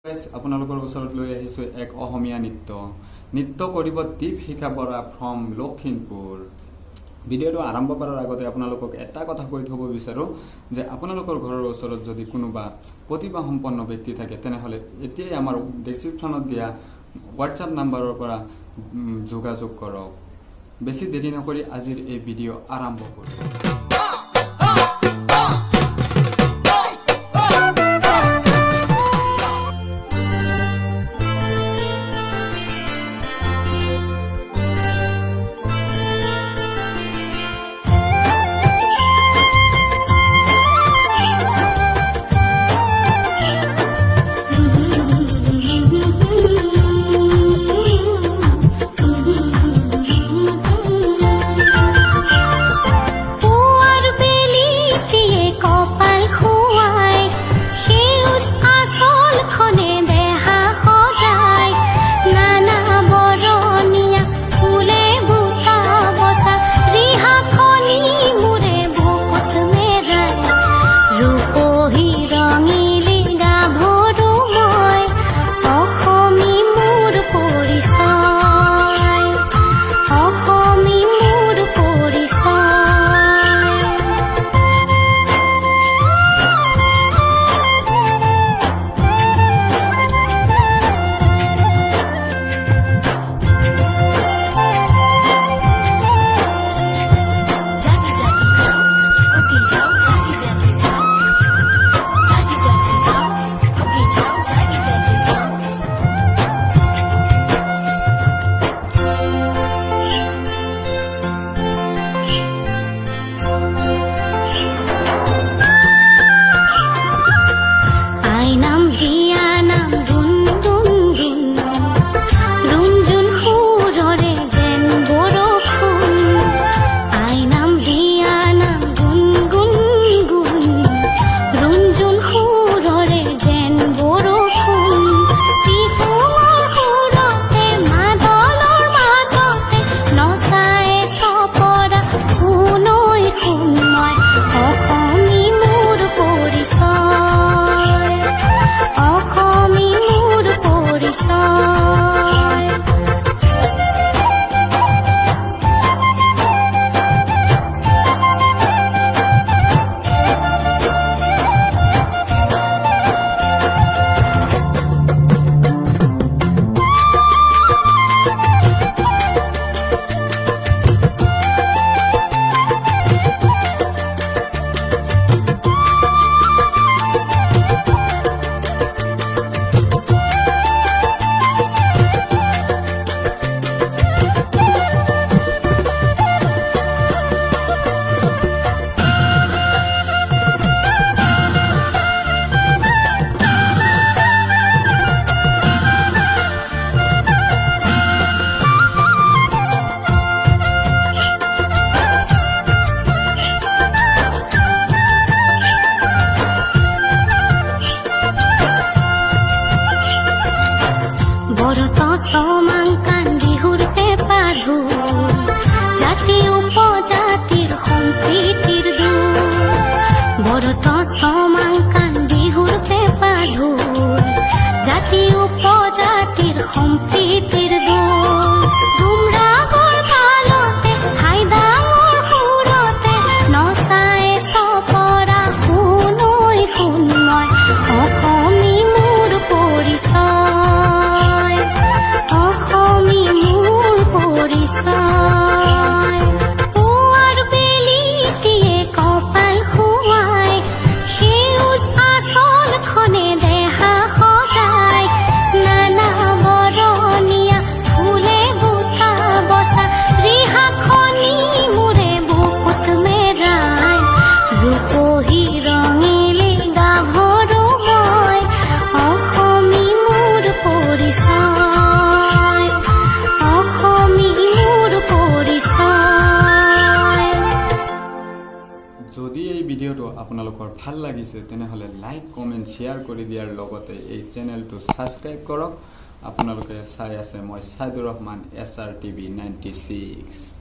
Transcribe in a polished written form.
আপোনালোকৰ ওচৰত লৈ আহিছো এক অসমীয়া নৃত্য কৰিব দীপশিখা বৰা ফ্ৰম লখিমপুৰ। ভিডিঅ'টো আৰম্ভ কৰাৰ আগতে আপোনালোকক এটা কথা কৈ থব বিচাৰো যে আপোনালোকৰ ঘৰৰ ওচৰত যদি কোনোবা প্ৰতিভা সম্পন্ন ব্যক্তি থাকে তেনেহলে এতিয়াই আমাৰ ডেসক্ৰিপচনত দিয়া হোৱাটছআপ নম্বৰৰ পৰা যোগাযোগ কৰক। বেছি দেৰি নকৰি আজিৰ এই ভিডিঅ' আৰম্ভ কৰোঁ। সমাংকান বিহুৰ পেপাধু জাতি উপজাতিৰ সম্প্ৰীতিৰ দূৰ বৰত সমাংকান বিহুৰ পেপাধু জাতি উপজাতিৰ সম্প্ৰীতিৰ দূৰ ধুমৰাগৰ কালতে হাইদাঙৰ সুৰতে নচাই চপৰা শুনৈ শুনময় অসমী মোৰ পৰিচয় যদি এই ভিডিঅ'টো আপোনালোকৰ ভাল লাগিছে তেনেহলে লাইক কমেন্ট শেয়াৰ কৰি দিয়াৰ লগতে এই চেনেলটো সাবস্ক্ৰাইব কৰক। আপোনালোকে চাই আছে মই সাইদুৰ ৰহমান SRTV 96।